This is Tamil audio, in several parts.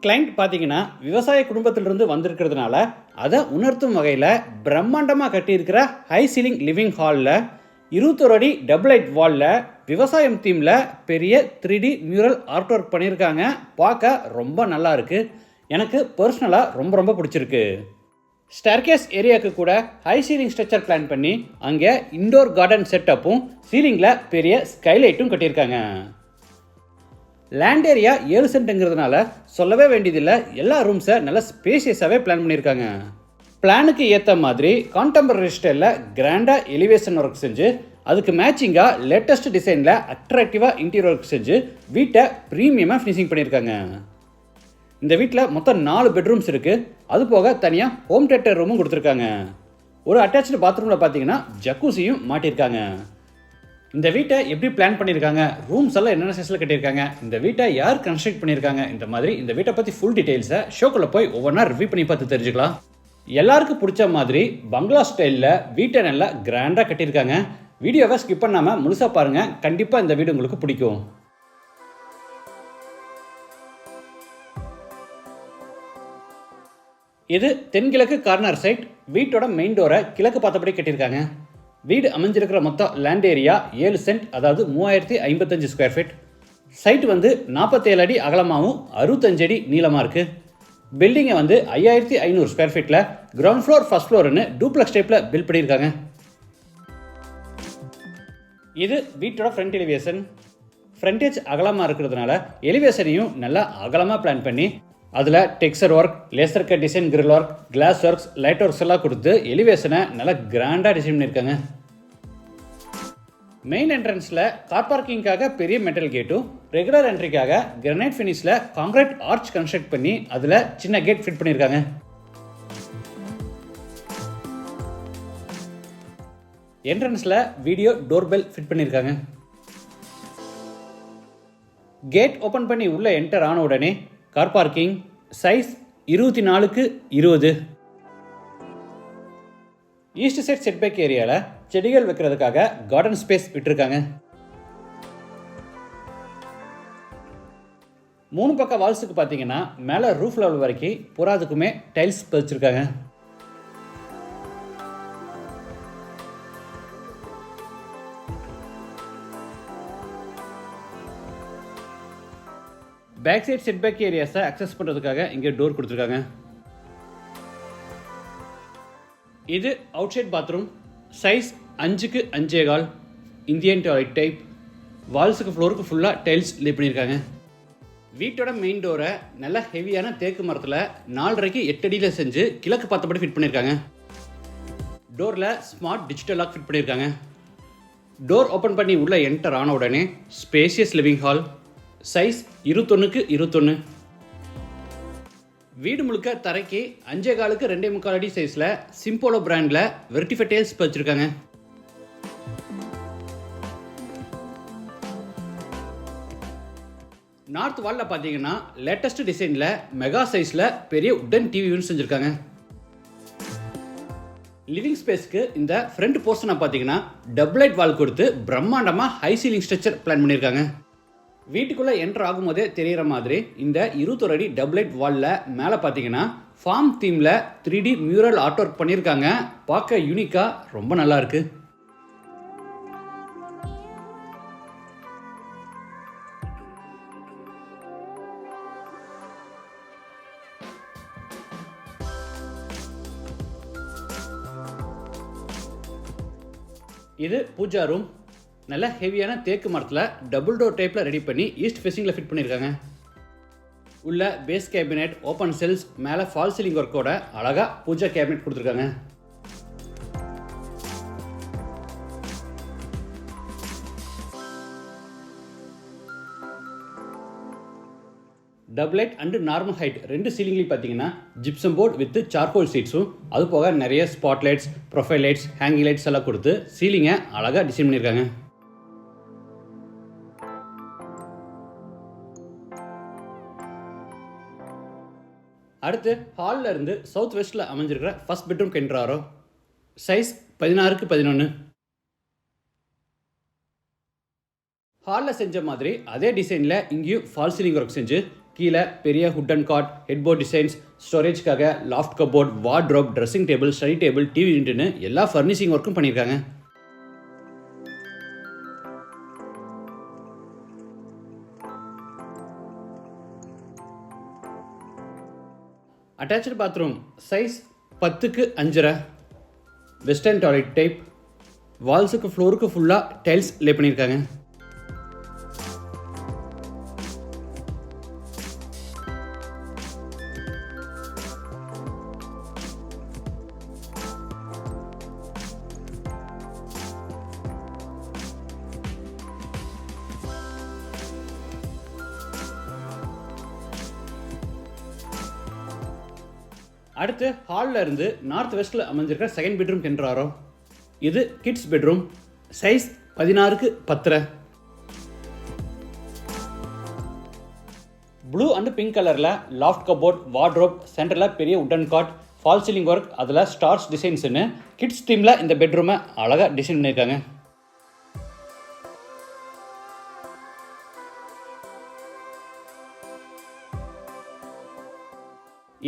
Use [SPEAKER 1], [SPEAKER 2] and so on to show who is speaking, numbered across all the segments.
[SPEAKER 1] கிளைண்ட் பார்த்தீங்கன்னா விவசாய குடும்பத்திலிருந்து வந்திருக்கிறதுனால அதை உணர்த்தும் வகையில் பிரம்மாண்டமாக கட்டியிருக்கிற ஹை சீலிங் லிவிங் ஹாலில் 21 அடி டபுள் லைட் வாலில் விவசாயம் தீமில் பெரிய 3D மியூரல் ஆர்ட் ஒர்க் பண்ணியிருக்காங்க. பார்க்க ரொம்ப நல்லா இருக்குது. எனக்கு பர்சனலாக ரொம்ப ரொம்ப பிடிச்சிருக்கு. ஸ்டேர்கேஸ் ஏரியாவுக்கு கூட ஹை சீலிங் ஸ்ட்ரக்சர் பிளான் பண்ணி அங்கே இண்டோர் கார்டன் செட்டப்பும் சீலிங்கில் பெரிய ஸ்கைலைட்டும் கட்டியிருக்காங்க. லேண்ட் ஏரியா 7 சென்ட்டுங்கிறதுனால சொல்லவே வேண்டியதில்லை. எல்லா ரூம்ஸை நல்லா ஸ்பேஷியஸாகவே பிளான் பண்ணியிருக்காங்க. பிளானுக்கு ஏற்ற மாதிரி கான்டெம்பரரி ஸ்டைலில் கிராண்டாக எலிவேஷன் ஒர்க் செஞ்சு அதுக்கு மேட்சிங்காக லேட்டஸ்ட் டிசைனில் அட்ராக்டிவாக இன்டீரியர் ஒர்க் செஞ்சு வீட்டை ப்ரீமியமாக ஃபினிஷிங் பண்ணியிருக்காங்க. இந்த வீட்டில் மொத்தம் 4 பெட்ரூம்ஸ் இருக்குது. அது போக தனியாக ஹோம் தியேட்டர் ரூமும் கொடுத்துருக்காங்க. ஒரு அட்டாச்சு பாத்ரூமில் பார்த்தீங்கன்னா ஜக்கூசியும் மாட்டியிருக்காங்க. இந்த வீட்டை எப்படி பிளான் பண்ணியிருக்காங்க, ரூம்ஸ் எல்லாம் என்னென்ன சைஸில் கட்டியிருக்காங்க, இந்த வீட்டை யார் கன்ஸ்ட்ரக்ட் பண்ணியிருக்காங்க, இந்த மாதிரி இந்த வீட்டை பற்றி ஃபுல் டீட்டெயில்ஸை ஷோக்குள்ளே போய் ஒவ்வொன்றா ரிவ்யூ பண்ணி பார்த்து தெரிஞ்சுக்கலாம். எல்லாருக்கும் பிடிச்ச மாதிரி பங்களா ஸ்டைலில் வீட்டை நல்லா கிராண்டாக கட்டியிருக்காங்க. வீடியோவை ஸ்கிப் பண்ணாமல் முழுசாக பாருங்கள். கண்டிப்பாக இந்த வீடியோ உங்களுக்கு பிடிக்கும். இது தென்கிழக்கு கார்னர் சைட். வீட்டோட மெயின் டோரை கிழக்கு பார்த்தபடி கட்டியிருக்காங்க. வீடு அமைஞ்சிருக்கிற மொத்தம் லேண்ட் ஏரியா 7 சென்ட், அதாவது 3055 ஸ்கொயர் ஃபீட். சைட் 47 அடி அகலமாகவும் 65 அடி நீளமாக இருக்குது. பில்டிங்கை 5500 ஸ்கொயர் ஃபீட்டில் கிரவுண்ட் ஃப்ளோர் ஃபர்ஸ்ட் ஃப்ளோர்னு டூப்ளக்ஸ் டைப்பில் பில்ட் பண்ணியிருக்காங்க. இது வீட்டோட ஃப்ரண்ட் எலிவேஷன். ஃப்ரண்டேஜ் அகலமாக இருக்கிறதுனால எலிவேஷனையும் நல்லா அகலமாக பிளான் பண்ணி அதில் texture work, laser cut design, grill work, glass works, light works எல்லாம் கொடுத்து எலிவேஷனை நல்லா கிராண்டாக டிசைன் பண்ணியிருக்காங்க. மெயின் என்ட்ரன்ஸில் கார் பார்க்கிங்காக பெரிய மெட்டல் கேட்டும், ரெகுலர் என்ட்ரிக்காக கிரானைட் ஃபினிஷில் கான்கிரீட் ஆர்ச் கன்ஸ்ட்ரக்ட் பண்ணி அதில் சின்ன கேட் ஃபிட் பண்ணியிருக்காங்க. என்ட்ரன்ஸில் வீடியோ டோர்பெல் ஃபிட் பண்ணியிருக்காங்க. கேட் ஓப்பன் பண்ணி உள்ளே என்டர் ஆன உடனே car parking, size 24x20. East side setback ஏரியாவில் செடிகள் வைக்கிறதுக்காக கார்டன் ஸ்பேஸ் விட்டுருக்காங்க. 3 பக்க வால்ஸுக்கு பார்த்தீங்கன்னா மேலே ரூஃப் லெவல் வரைக்கும் புறாதுக்குமே டைல்ஸ் பதிச்சிருக்காங்க. பேக் சைட் செட்பேக் ஏரியாஸை அக்சஸ் பண்ணுறதுக்காக இங்கே டோர் கொடுத்துருக்காங்க. இது outside bathroom. Size 5x5.25 Indian toilet type. வால்ஸுக்கு ஃப்ளோருக்கு ஃபுல்லாக டைல்ஸ் லே பண்ணியிருக்காங்க. வீட்டோட மெயின் டோரை நல்ல ஹெவியான தேக்கு மரத்தில் 4.5x 8 அடியில் செஞ்சு கிழக்கு பார்த்தபடி ஃபிட் பண்ணியிருக்காங்க. டோரில் ஸ்மார்ட் டிஜிட்டல் லாக் ஃபிட் பண்ணியிருக்காங்க. டோர் ஓப்பன் பண்ணி உள்ளே என்டர் ஆன உடனே spacious living hall. Size 21x21. வீடு முழுக்க தரைக்கு 5.25x 2.25 அடி சைஸில் சிம்போலோ பிராண்டில் வெர்டிஃபை டைல்ஸ் பதிச்சிருக்காங்க. நார்த் வாலில் பார்த்தீங்கன்னா லேட்டஸ்ட் டிசைனில் மெகா சைஸில் பெரிய உட்டன் டிவி யூனிட் செஞ்சுருக்காங்க. லிவிங் ஸ்பேஸ்க்கு இந்த ஃப்ரண்ட் போர்ஷனை பார்த்தீங்கன்னா டபுள் லைட் வால் கொடுத்து பிரம்மாண்டமாக ஹை சீலிங் ஸ்ட்ரக்சர் பிளான் பண்ணியிருக்காங்க. வீட்டுக்குள்ளே என்ட்ரு ஆகும்போதே தெரிகிற மாதிரி இந்த 21 அடி டபுள் லைட் வாலில் மேலே பார்த்தீங்கன்னா ஃபார்ம் தீமில் 3D மியூரல் ஆர்ட் ஒர்க் பண்ணியிருக்காங்க. பார்க்க யூனிக்காக ரொம்ப நல்லா இருக்கு. இது பூஜா ரூம். நல்ல ஹெவியான தேக்கு மரத்தில் டபுள் டோர் டைப்பில் ரெடி பண்ணி ஈஸ்ட் ஃபேஸிங்கில் ஃபிட் பண்ணியிருக்காங்க. உள்ள பேஸ் கேபினெட், ஓப்பன் செல்ஸ், மேலே ஃபால் சீலிங் ஒர்க்கோட அழகாக பூஜா கேபினெட் கொடுத்துருக்காங்க. Double light and normal height 2 சீலிங்லையும் பார்த்தீங்கன்னா ஜிப்சம் போர்ட் வித் சார்கோல் சீட்ஸும், அது போக நிறைய spot lights, profile lights, hanging lights எல்லாம் கொடுத்து சீலிங்கை அழகாக டிசைன் பண்ணியிருக்காங்க. அடுத்து ஹாலில் இருந்து சவுத் வெஸ்ட்டில் அமைஞ்சிருக்கிற first bedroom enter. Size 16x11. ஹாலில் செஞ்ச மாதிரி அதே டிசைனில் இங்கேயும் ஃபால் சீலிங் ஒர்க் செஞ்சு கீழே பெரிய hood and cot, headboard designs, ஸ்டோரேஜ்க்காக loft cupboard, wardrobe, dressing table, study table, TV யூனிட்னு எல்லா ஃபர்னிஷிங் ஒர்க்கும் பண்ணியிருக்காங்க. அட்டாச்சு பாத்ரூம் சைஸ் 10க்கு 5.5, வெஸ்டர்ன் டாய்லெட் டைப், வால்ஸுக்கு ஃப்ளோருக்கு ஃபுல்லாக டைல்ஸ் லே பண்ணியிருக்காங்க. அடுத்து ஹாலில் இருந்து நார்த் வெஸ்ட்டில் அமைஞ்சிருக்கிற செகண்ட் பெட்ரூம் கென்றாரோ. இது கிட்ஸ் பெட்ரூம், சைஸ் 16க்கு 10.5. ப்ளூ அண்ட் பிங்க் கலரில் லாஃப்ட் கபோர்ட், வார்ட்ரோப், சென்டரில் பெரிய wooden cot, fall ceiling work, அதில் ஸ்டார்ஸ் டிசைன்ஸ்னு கிட்ஸ் தீமில் இந்த பெட்ரூமை அழகாக டிசைன் பண்ணியிருக்காங்க.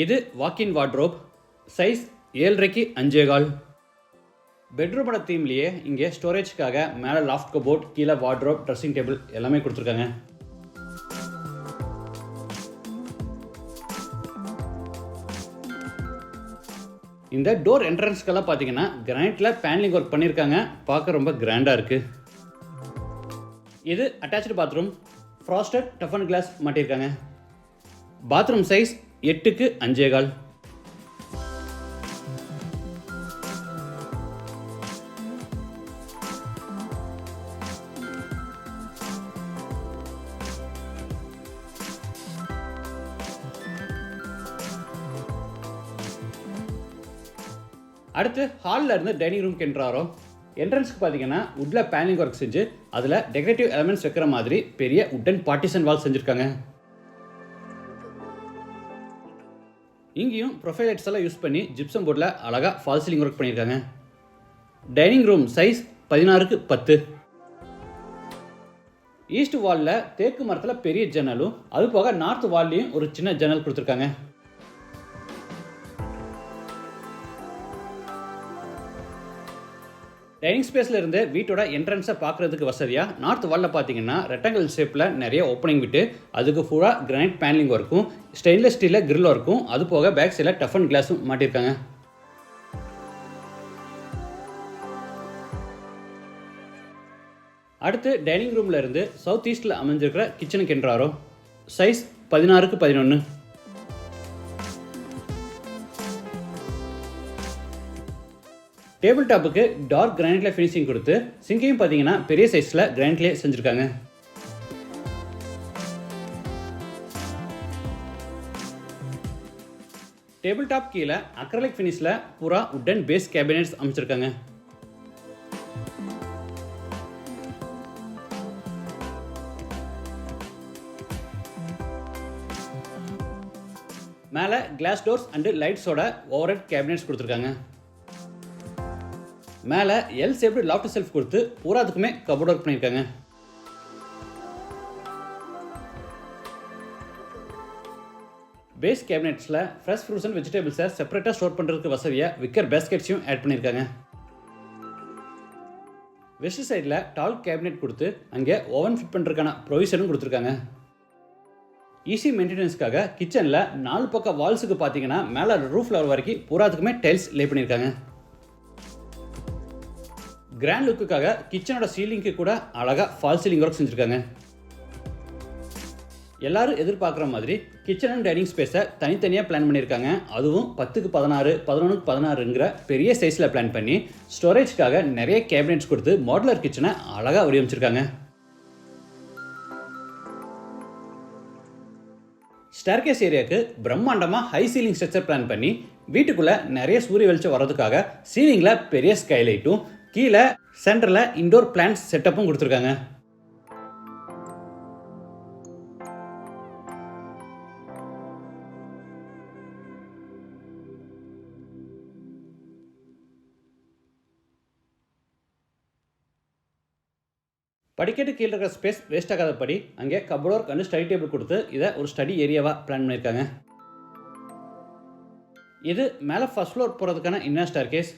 [SPEAKER 1] இது வாக்கின் வார்ட்ரோப், சைஸ் 7.5க்கு 5.25. பெட்ரூமோட தீம்லேயே இங்கே ஸ்டோரேஜ்க்காக மேலே லாஃப்ட் கபோர்ட், கீழே வார்ட்ரோப், ட்ரெஸ்ஸிங் டேபிள் எல்லாமே கொடுத்துருக்காங்க. இந்த டோர் என்ட்ரன்ஸ்க்கெல்லாம் பார்த்தீங்கன்னா கிரானைட்டில் பேனலிங் ஒர்க் பண்ணியிருக்காங்க. பார்க்க ரொம்ப கிராண்டாக இருக்குது. இது அட்டாச்சு பாத்ரூம், ஃப்ராஸ்டட் டஃபன் கிளாஸ் மாட்டியிருக்காங்க. பாத்ரூம் சைஸ் 8க்கு 5.25. அடுத்து ஹாலில் இருந்து டைனிங் ரூம் கென்றாரோ. என்ட்ரன்ஸ்க்கு பார்த்தீங்கன்னா உட்டில் பேனலிங் ஒர்க் செஞ்சு அதில் டெக்கரேட்டிவ் எலமெண்ட்ஸ் வைக்கிற மாதிரி பெரிய உட்டன் பார்ட்டிஷன் வால் செஞ்சுருக்காங்க. இங்கேயும் ப்ரொஃபைல் லைட்ஸ் எல்லாம் யூஸ் பண்ணி ஜிப்சம் போர்டில் அழகாக ஃபால் சீலிங் ஒர்க் பண்ணியிருக்காங்க. டைனிங் ரூம் சைஸ் 16க்கு 10. ஈஸ்ட் வாலில் தேக்கு மரத்தில் பெரிய ஜன்னலும், அது போக நார்த் வால்லையும் ஒரு சின்ன ஜன்னல் கொடுத்துருக்காங்க. டைனிங் ஸ்பேஸில் இருந்து வீட்டோட என்ட்ரன்ஸை பார்க்குறதுக்கு வசதியாக நார்த் வாலில் பார்த்தீங்கன்னா ரெக்டாங்கிள் ஷேப்பில் நிறைய ஓப்பனிங் விட்டு அதுக்கு ஃபுல்லாக கிரானைட் பேனலிங் ஒர்க்கும், ஸ்டெயின்லெஸ் ஸ்டீலில் கிரில் ஒர்க்கும், அது போக பேக் சைடில் டஃபன் கிளாஸும் மாட்டியிருக்காங்க. அடுத்து டைனிங் ரூமில் இருந்து சவுத் ஈஸ்டில் அமைஞ்சிருக்கிற கிச்சனுக்கு என்றாரோ. சைஸ் 16க்கு 11. டேபிள் டாப்புக்கு டார்க் கிரானைட்ல ஃபினிஷிங் கொடுத்து சிங்கையும் பார்த்தீங்கன்னா பெரிய சைஸில் கிரானைட்லேயே செஞ்சுருக்காங்க. டேபிள் டாப் கீழே அக்ரலிக் ஃபினிஷில் பூரா உட்டன் பேஸ் கேபினெட்ஸ் அமைச்சிருக்காங்க. மேலே கிளாஸ் டோர்ஸ் அண்டு லைட்ஸோட ஓவர்ஹெட் கேபினெட்ஸ் கொடுத்துருக்காங்க. மேலே எல் ஷேப்டு லாஃப்ட் செல்ஃப் கொடுத்து பூராத்துக்குமே கபோர்ட் ஒர்க் பண்ணியிருக்காங்க. பேஸ் கேபினெட்ஸில் ஃப்ரெஷ் ஃப்ரூட்ஸ் அண்ட் வெஜிடபிள்ஸை செப்பரேட்டாக ஸ்டோர் பண்ணுறதுக்கு வசதியாக விக்கர் பேஸ்கெட்ஸையும் ஆட் பண்ணியிருக்காங்க. வெஸ்ட் சைடில் டால் கேபினெட் கொடுத்து அங்கே ஓவன் ஃபிட் பண்ணுறதுக்கான ப்ரொவிஷனும் கொடுத்துருக்காங்க. ஈஸி மெயின்டெனன்ஸ்க்காக கிச்சனில் 4 பக்கம் வால்ஸுக்கு பார்த்தீங்கன்னா மேலே ரூஃப் லெவல் வரைக்கும் பூராத்துக்குமே டைல்ஸ் லே பண்ணியிருக்காங்க. கிராண்ட் லுக்குக்காக கிச்சனோட சீலிங்க்கு கூட அழகாக ஃபால் சீலிங் ஒர்க் செஞ்சுருக்காங்க. எல்லாரும் எதிர்பார்க்குற மாதிரி கிச்சன் அண்ட் டைனிங் ஸ்பேஸை தனித்தனியாக பிளான் பண்ணியிருக்காங்க. அதுவும் 10க்கு 16, 11க்கு 16ங்கிற பெரிய சைஸில் பிளான் பண்ணி ஸ்டோரேஜ்க்காக நிறைய கேபினெட்ஸ் கொடுத்து மாடுலர் கிச்சனை அழகாக வடிவமைச்சிருக்காங்க. ஸ்டேர்கேஸ் ஏரியாவுக்கு பிரம்மாண்டமாக ஹை சீலிங் ஸ்ட்ரக்சர் பிளான் பண்ணி வீட்டுக்குள்ளே நிறைய சூரிய வெளிச்சம் வர்றதுக்காக சீலிங்கில் பெரிய ஸ்கைலைட்டும், கீழே சென்டரில் இண்டோர் பிளான்ஸ் செட்டப்பும் கொடுத்துருக்காங்க. படிக்கட்டு கீழே இருக்கிற ஸ்பேஸ் வேஸ்ட் ஆகாதபடி அங்கே cupboard work and study table கொடுத்து இதை ஒரு ஸ்டடி ஏரியாவாக பிளான் பண்ணியிருக்காங்க. இது மேலே ஃபர்ஸ்ட் ஃப்ளோர் போகிறதுக்கான இன்னர் ஸ்டேர் கேஸ்.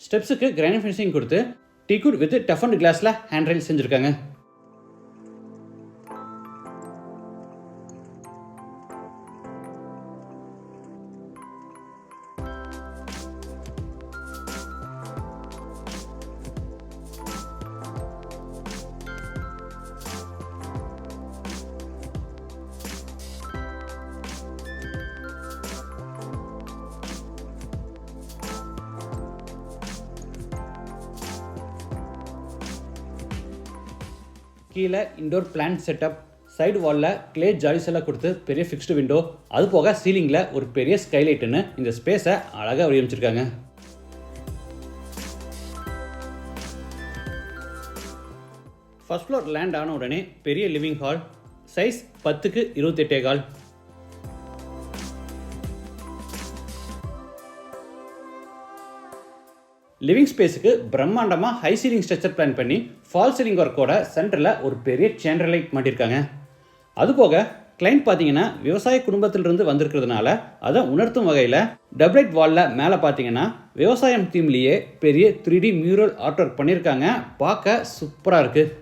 [SPEAKER 1] ஸ்டெப்ஸுக்கு கிரானைட் ஃபினிஷிங் கொடுத்து டீக்குட் வித் டஃப் அண்ட் கிளாஸில் ஹேண்ட் ரைல் செஞ்சுருக்காங்க. கீழே இண்டோர் பிளான்ட் செட்டப், சைடு வாலில் கிளே ஜாலிஸ் எல்லாம் கொடுத்து பெரிய ஃபிக்ஸ்டு விண்டோ, அது போக சீலிங்கில் ஒரு பெரிய ஸ்கைலைட்டுன்னு இந்த ஸ்பேஸை அழகாக வடிவமைச்சிருக்காங்க. ஃபர்ஸ்ட் ஃப்ளோர் லேண்ட் ஆன உடனே பெரிய லிவிங் ஹால், சைஸ் 10க்கு 28.25. லிவிங் ஸ்பேஸுக்கு பிரம்மாண்டமாக ஹை சீலிங் ஸ்ட்ரக்சர் பிளான் பண்ணி ஃபால் சீலிங் ஒர்க்கோட சென்டரில் ஒரு பெரிய சேண்டர் லைட் மாட்டியிருக்காங்க. அதுபோக கிளைண்ட் பார்த்தீங்கன்னா விவசாய குடும்பத்திலிருந்து வந்திருக்கிறதுனால அதை உணர்த்தும் வகையில் டபுளைட் வாலில் மேலே பார்த்தீங்கன்னா விவசாயம் தீம்லேயே பெரிய 3D மியூரல் ஆர்ட் ஒர்க் பண்ணியிருக்காங்க. பார்க்க சூப்பராக இருக்குது.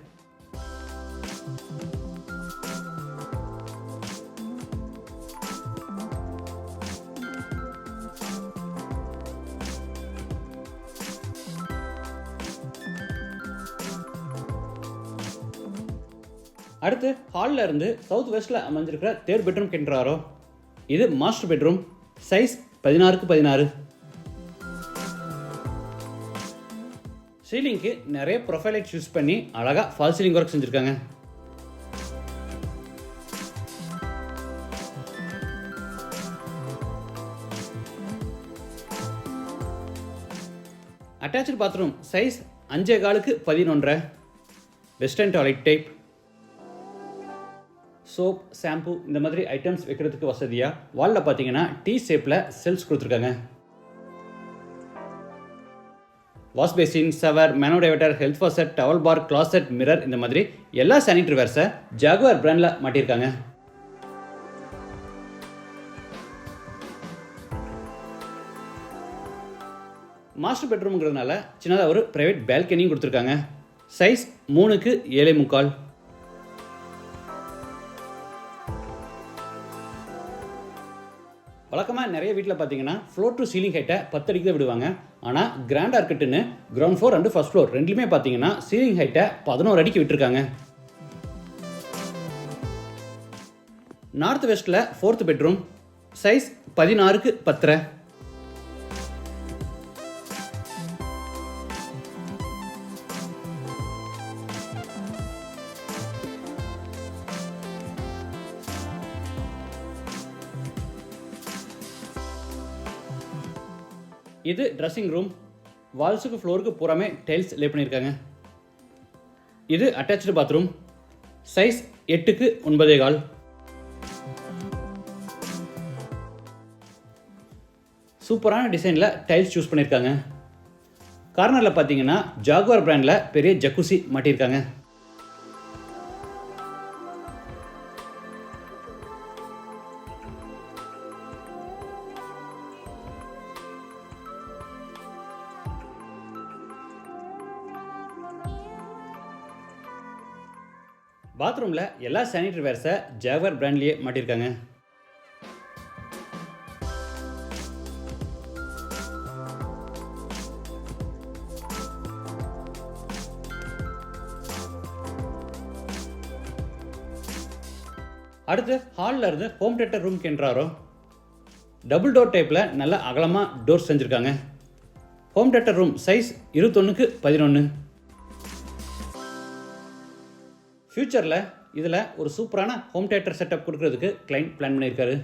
[SPEAKER 1] அடுத்து ஹாலில் இருந்து சவுத் வெஸ்ட்டில் அமைஞ்சிருக்கிற தேர்ட் பெட்ரூம் கென்றாரோ. இது மாஸ்டர் பெட்ரூம், சைஸ் 16க்கு 16. சீலிங்க்கு நிறைய ப்ரொஃபைல் லைட் யூஸ் பண்ணி அழகாக ஃபால் சீலிங் ஒர்க் செஞ்சுருக்காங்க. அட்டாச்சு பாத்ரூம், சைஸ் 5.25க்கு 11. Western toilet type. Soap, shampoo இந்த மாதிரி ஐட்டம்ஸ் வைக்கிறதுக்கு வசதியாக வாலில் பார்த்தீங்கன்னா டீ ஷேப்பில் செல்ஸ் கொடுத்துருக்காங்க. வாஷ் பேசின், ஷவர், மேனோடைவேட்டர், health washer, towel bar, closet, mirror இந்த மாதிரி எல்லா சானிட்டரி வேர்ஸை ஜாகுவார் பிராண்டில் மாட்டியிருக்காங்க. மாஸ்டர் பெட்ரூம்ங்கிறதுனால சின்னதாக ஒரு ப்ரைவேட் பால்கனியும் கொடுத்துருக்காங்க. சைஸ் 3க்கு 7.25. வழக்கமாக நிறைய வீட்டில் பார்த்தீங்கன்னா ஃப்ளோர் டு சீலிங் ஹைட்டை 10 அடிக்கு தான் விடுவாங்க. ஆனால் கிராண்டாக இருக்கட்டுன்னு ground floor and first floor ரெண்டுலேயுமே பார்த்தீங்கன்னா சீலிங் ஹைட்டை 11 அடிக்கு விட்டுருக்காங்க. நார்த் வெஸ்ட்டில் 4th பெட்ரூம், சைஸ் 16க்கு 10. இது ட்ரெஸ்ஸிங் ரூம். வால்ஸுக்கு ஃப்ளோருக்கு பூராமே டைல்ஸ் லே பண்ணியிருக்காங்க. இது அட்டாச்சு பாத்ரூம், சைஸ் 8க்கு 9.25. சூப்பரான டிசைனில் டைல்ஸ் சூஸ் பண்ணியிருக்காங்க. கார்னரில் பார்த்தீங்கன்னா ஜாகுவார் பிராண்டில் பெரிய ஜக்குசி மாட்டியிருக்காங்க. பாத்ரூமில் எல்லா சானிட்டரி வேர்ஸை ஜாகுவார் பிராண்ட்லேயே மாட்டியிருக்காங்க. அடுத்து ஹாலில் இருந்து ஹோம் தியேட்டர் ரூம் கென்றாரோ. டபுள் டோர் டைப்பில் நல்ல அகலமாக டோர் செஞ்சுருக்காங்க. ஹோம் தியேட்டர் ரூம், சைஸ் 21க்கு 11. ஃப்யூச்சரில் இதில் ஒரு சூப்பரான ஹோம் தியேட்டர் செட்டப் கொடுக்கறதுக்கு கிளைண்ட் பிளான் பண்ணியிருக்காரு.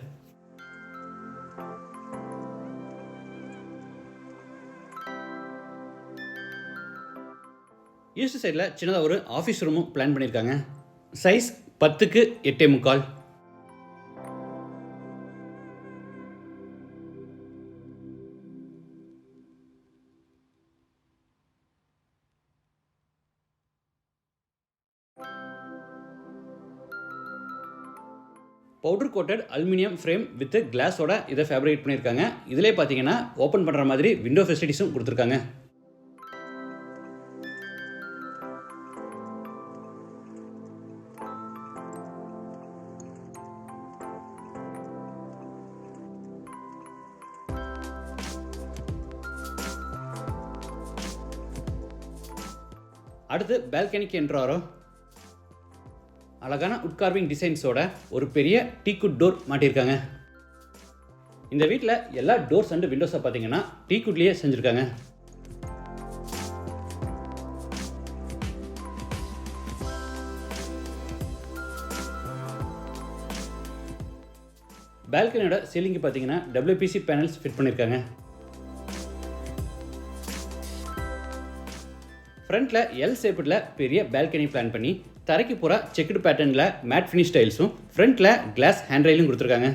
[SPEAKER 1] ஈஸ்ட் சைடில் சின்னதாக ஒரு ஆஃபீஸ் ரூமும் பிளான் பண்ணியிருக்காங்க. சைஸ் 10க்கு 8.25. Powder coated aluminium frame with கிளாஸோட இதை ஃபேப்ரிகேட் பண்ணியிருக்காங்க. இதிலே பார்த்தீங்கன்னா ஓப்பன் பண்ணுற மாதிரி விண்டோ ஃபெசிலிட்டிஸும் கொடுத்துருக்காங்க. அடுத்து பால்கனிக்கு என்ட்ராரோ அழகான உட் கார்விங் டிசைன்ஸோட ஒரு பெரிய டீக்குட் டோர் மாட்டியிருக்காங்க. இந்த வீட்டில் எல்லா டோர்ஸ் அண்ட் விண்டோஸை பார்த்தீங்கன்னா டீக்குட்லேயே செஞ்சுருக்காங்க. பால்கனியோட சீலிங்கு பார்த்தீங்கன்னா WPC பேனல்ஸ் ஃபிட் பண்ணியிருக்காங்க. ஃப்ரண்ட்டில் எல் ஷேப்பில் பெரிய பால்கனி பிளான் பண்ணி தரைக்கு பூரா செக்குடு பேட்டர்னில் மேட் ஃபினிஷ் டைல்ஸும் ஃப்ரண்ட்டில் கிளாஸ் ஹேண்ட் ரெயிலும் கொடுத்துருக்காங்க.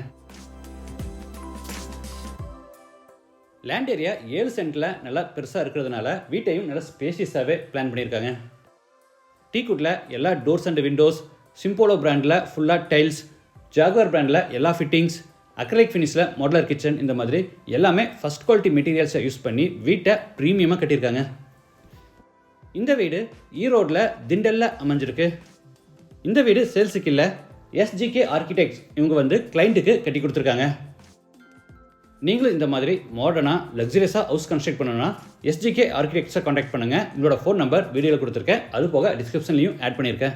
[SPEAKER 1] லேண்ட் ஏரியா 7 சென்ட்டில் நல்லா பெருசாக இருக்கிறதுனால வீட்டையும் நல்லா ஸ்பேஷியஸாகவே பிளான் பண்ணியிருக்காங்க. டீக்குட்டில் எல்லா டோர்ஸ் அண்ட் விண்டோஸ், சிம்போலோ பிராண்டில் ஃபுல்லாக டைல்ஸ், ஜாகுவார் பிராண்டில் எல்லா ஃபிட்டிங்ஸ், அக்ரிலிக் ஃபினிஷில் மாடுலர் கிச்சன், இந்த மாதிரி எல்லாமே ஃபஸ்ட் குவாலிட்டி மெட்டீரியல்ஸை யூஸ் பண்ணி வீட்டை ப்ரீமியமாக கட்டியிருக்காங்க. இந்த வீடு ஈரோடில் திண்டலில் அமைஞ்சிருக்கு. இந்த வீடு சேல்ஸுக்கு இல்லை, SGK ஆர்கிடெக்ட்ஸ் இவங்க வந்து கிளைண்ட்டுக்கு கட்டி கொடுத்துருக்காங்க. நீங்களும் இந்த மாதிரி மாடர்னாக லக்ஸரியஸாக ஹவுஸ் கன்ஸ்ட்ரக்ட் பண்ணணும்னா SGK ஆர்கிடெக்ட்ஸை காண்டாக்ட் பண்ணுங்கள். என்னோட ஃபோன் நம்பர் வீடியோவில் கொடுத்துருக்கேன், அது போக டிஸ்கிரிப்ஷன்லையும் ஆட் பண்ணியிருக்கேன்.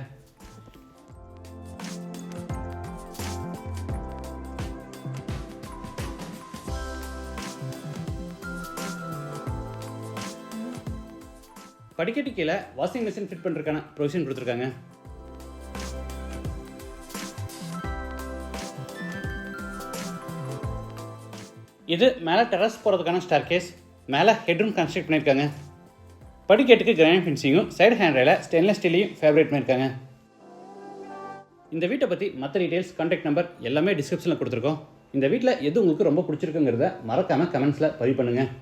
[SPEAKER 1] படிக்கட்டு கீழே வாஷிங் மிஷின் ஃபிட் பண்ணுறதுக்கான ப்ரொவிஷன் கொடுத்துருக்காங்க. இது மேலே டெரஸ் போகிறதுக்கான ஸ்டார் கேஸ், மேலே ஹெட்ரூம் கன்ஸ்ட்ரக்ட் பண்ணியிருக்காங்க. படிக்கட்டுக்கு கிரானைட் ஃபினிஷிங்கும் சைடு ஹேண்ட்ரைல ஸ்டெயின்லெஸ் ஸ்டீலையும் ஃபேப்ரிகேட் பண்ணியிருக்காங்க. இந்த வீட்டை பற்றி மற்ற டீட்டெயில்ஸ், கான்டாக்ட் நம்பர் எல்லாமே டிஸ்கிரிப்ஷனில் கொடுத்துருக்கோம். இந்த வீட்டில் எது உங்களுக்கு ரொம்ப பிடிச்சிருக்குங்கிறத மறக்காமல் கமெண்ட்ஸில் பதிவு பண்ணுங்கள்.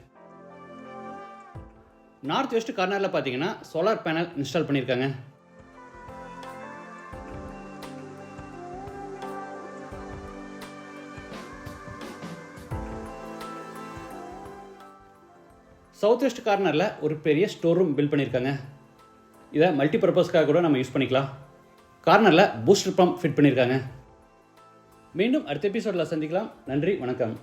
[SPEAKER 1] நார்த் வெஸ்ட் கார்னரில் பார்த்தீங்கன்னா சோலார் பேனல் இன்ஸ்டால் பண்ணியிருக்காங்க. சவுத் வெஸ்ட் கார்னரில் ஒரு பெரிய ஸ்டோர் ரூம் பில்ட் பண்ணியிருக்காங்க. இதை மல்டி பர்பஸ்க்காக கூட நம்ம யூஸ் பண்ணிக்கலாம். கார்னரில் பூஸ்டர் பம்ப் ஃபிட் பண்ணியிருக்காங்க. மீண்டும் அடுத்த எபிசோடில் சந்திக்கலாம். நன்றி, வணக்கம்.